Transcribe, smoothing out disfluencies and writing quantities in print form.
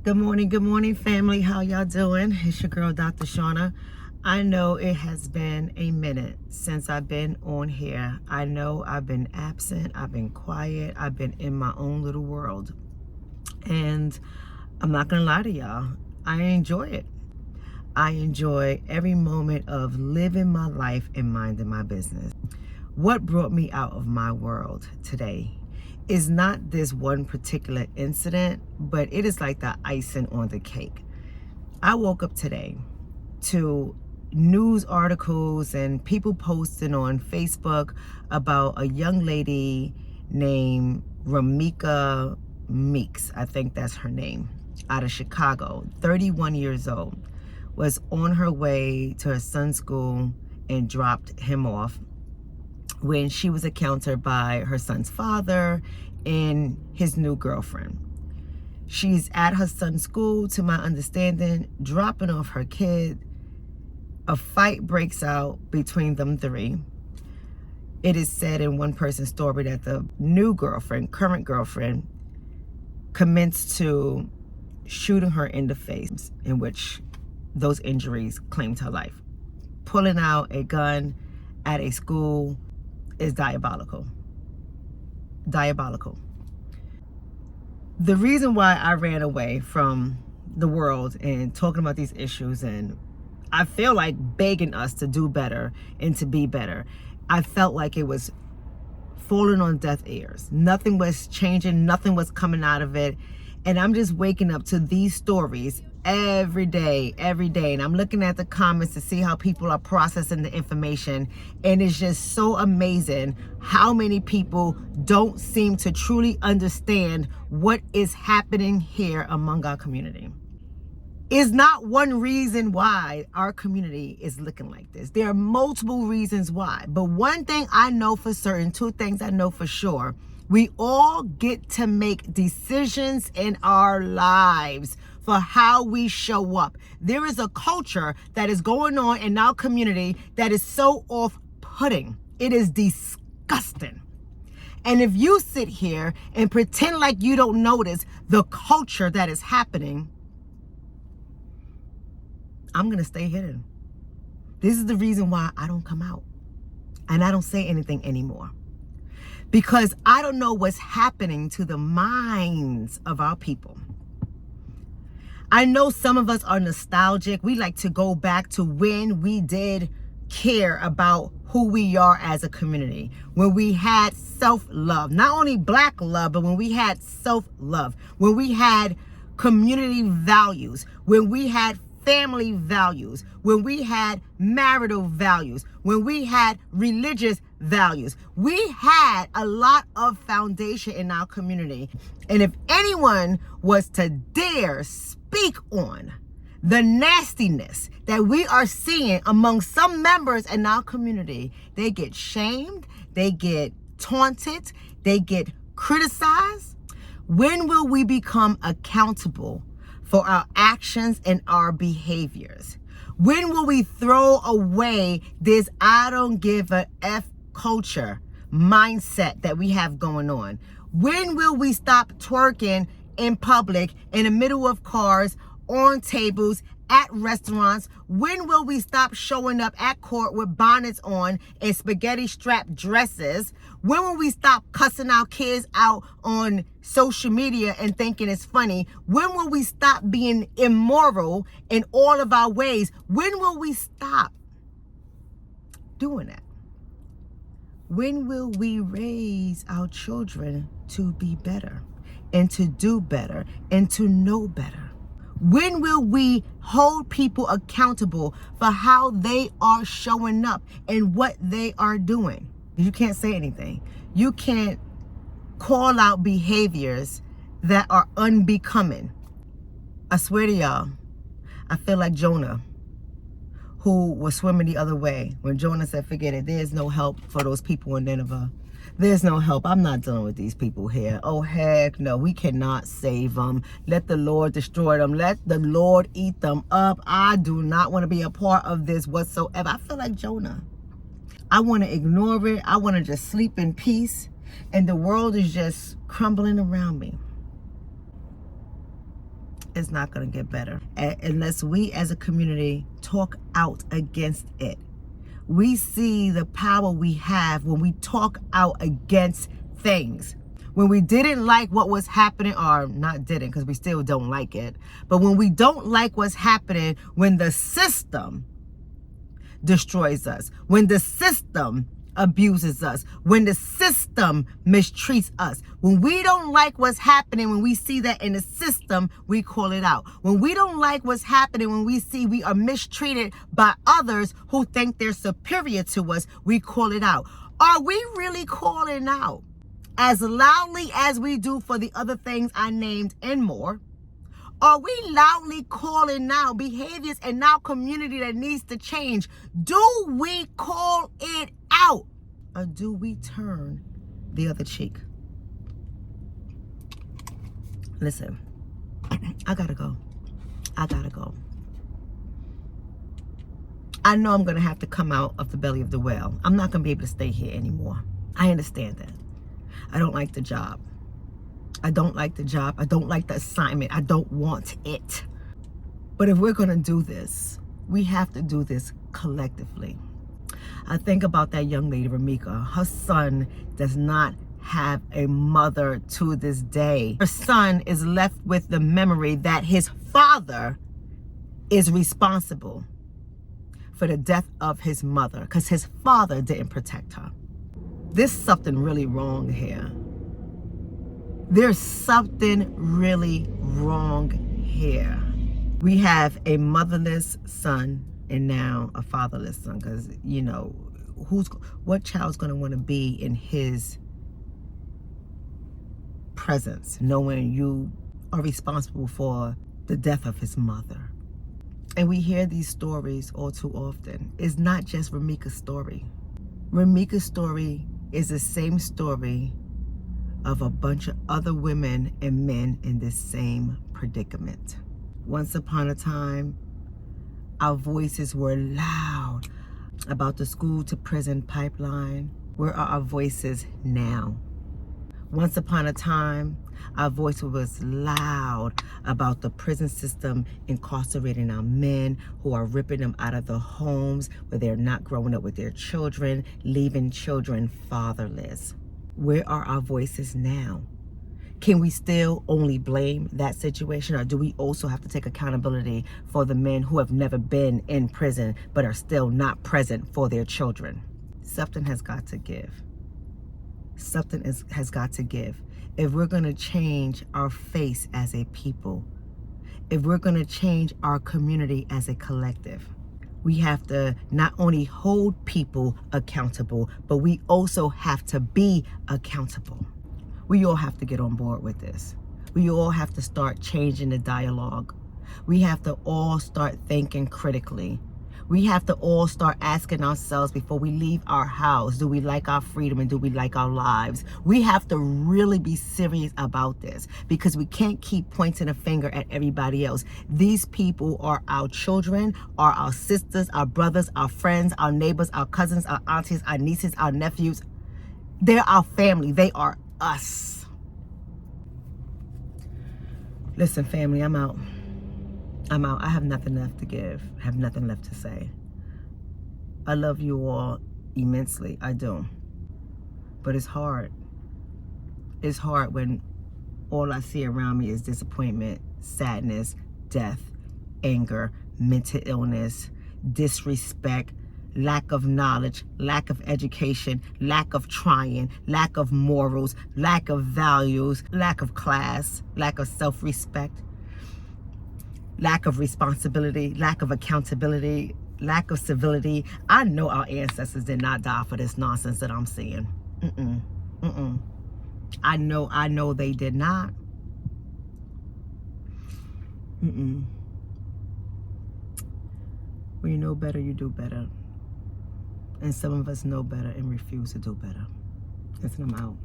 Good morning, family. How y'all doing? It's your girl, Dr. Shauna. I know it has been a minute since I've been on here. I know I've been absent. I've been quiet. I've been in my own little world. And I'm not going to lie to y'all. I enjoy it. I enjoy every moment of living my life and minding my business. What brought me out of my world today is not this one particular incident, but it is like the icing on the cake. I woke up today to news articles and people posting on Facebook about a young lady named Rama Meeks, I think that's her name, out of Chicago, 31 years old, was on her way to her son's school and dropped him off when she was encountered by her son's father and his new girlfriend. She's at her son's school, to my understanding, dropping off her kid. A fight breaks out between them three. It is said in one person's story that the new girlfriend, current girlfriend, commenced to shooting her in the face, in which those injuries claimed her life. Pulling out a gun at a school is diabolical. Diabolical. The reason why I ran away from the world and talking about these issues, and I feel like begging us to do better and to be better, I felt like it was falling on deaf ears. Nothing was changing, nothing was coming out of it. And I'm just waking up to these stories every day. And I'm looking at the comments to see how people are processing the information. And it's just so amazing how many people don't seem to truly understand what is happening here among our community. Is not one reason why our community is looking like this. There are multiple reasons why. But one thing I know for certain, two things I know for sure, we all get to make decisions in our lives for how we show up. There is a culture that is going on in our community that is so off-putting. It is disgusting. And if you sit here and pretend like you don't notice the culture that is happening, I'm going to stay hidden. This is the reason why I don't come out and I don't say anything anymore. Because I don't know what's happening to the minds of our people. I know some of us are nostalgic. We like to go back to when we did care about who we are as a community. When we had self-love. Not only black love, but when we had self-love. When we had community values. When we had family values, when we had marital values, when we had religious values. We had a lot of foundation in our community. And if anyone was to dare speak on the nastiness that we are seeing among some members in our community, they get shamed, they get taunted, they get criticized. When will we become accountable for our actions and our behaviors? When will we throw away this I don't give a F culture mindset that we have going on? When will we stop twerking in public, in the middle of cars, on tables, at restaurants? When will we stop showing up at court with bonnets on and spaghetti strap dresses? When will we stop cussing our kids out on social media and thinking it's funny? When will we stop being immoral in all of our ways? When will we stop doing that? When will we raise our children to be better and to do better and to know better? When will we hold people accountable for how they are showing up and what they are doing? You can't say anything. You can't call out behaviors that are unbecoming. I swear to y'all, I feel like Jonah, who was swimming the other way. When Jonah said, forget it, there's no help for those people in Nineveh. There's no help. I'm not dealing with these people here. Oh, heck no. We cannot save them. Let the Lord destroy them. Let the Lord eat them up. I do not want to be a part of this whatsoever. I feel like Jonah. I want to ignore it. I want to just sleep in peace. And the world is just crumbling around me. it's not going to get better unless we as a community talk out against it. We see the power we have when we talk out against things. When we didn't like what was happening, or not didn't, because we still don't like it, but when we don't like what's happening, when the system destroys us, when the system abuses us, when the system mistreats us, when we don't like what's happening, when we see that in the system, we call it out. When we don't like what's happening, when we see we are mistreated by others who think they're superior to us, we call it out. Are we really calling out as loudly as we do for the other things I named and more? Are we loudly calling out behaviors in our community that needs to change? Do we call it out? Or do we turn the other cheek? Listen, I gotta go. I gotta go. I know I'm gonna have to come out of the belly of the whale. I'm not gonna be able to stay here anymore. I understand that. I don't like the job. I don't like the job. I don't like the assignment. I don't want it. But if we're going to do this, we have to do this collectively. I think about that young lady, Romeka. Her son does not have a mother to this day. Her son is left with the memory that his father is responsible for the death of his mother because his father didn't protect her. There's something really wrong here. There's something really wrong here. We have a motherless son and now a fatherless son, because, you know, what child's going to want to be in his presence knowing you are responsible for the death of his mother? And we hear these stories all too often. It's not just Romeka's story. Romeka's story is the same story of a bunch of other women and men in this same predicament. Once upon a time, our voices were loud about the school to prison pipeline. Where are our voices now? Once upon a time, our voice was loud about the prison system incarcerating our men, who are ripping them out of the homes where they're not growing up with their children, leaving children fatherless. Where are our voices now? Can we still only blame that situation, or do we also have to take accountability for the men who have never been in prison but are still not present for their children? Something has got to give. Something has got to give. If we're going to change our face as a people, if we're going to change our community as a collective, we have to not only hold people accountable, but we also have to be accountable. We all have to get on board with this. We all have to start changing the dialogue. We have to all start thinking critically. We have to all start asking ourselves before we leave our house, do we like our freedom and do we like our lives? We have to really be serious about this, because we can't keep pointing a finger at everybody else. These people are our children, are our sisters, our brothers, our friends, our neighbors, our cousins, our aunties, our nieces, our nephews. They're our family. They are us. Listen, family, I'm out. I have nothing left to give. I have nothing left to say. I love you all immensely. I do. But it's hard. It's hard when all I see around me is disappointment, sadness, death, anger, mental illness, disrespect, lack of knowledge, lack of education, lack of trying, lack of morals, lack of values, lack of class, lack of self-respect, lack of responsibility, lack of accountability, lack of civility. I know our ancestors did not die for this nonsense that I'm seeing. I know they did not. When you know better, you do better. And some of us know better and refuse to do better. And I'm out.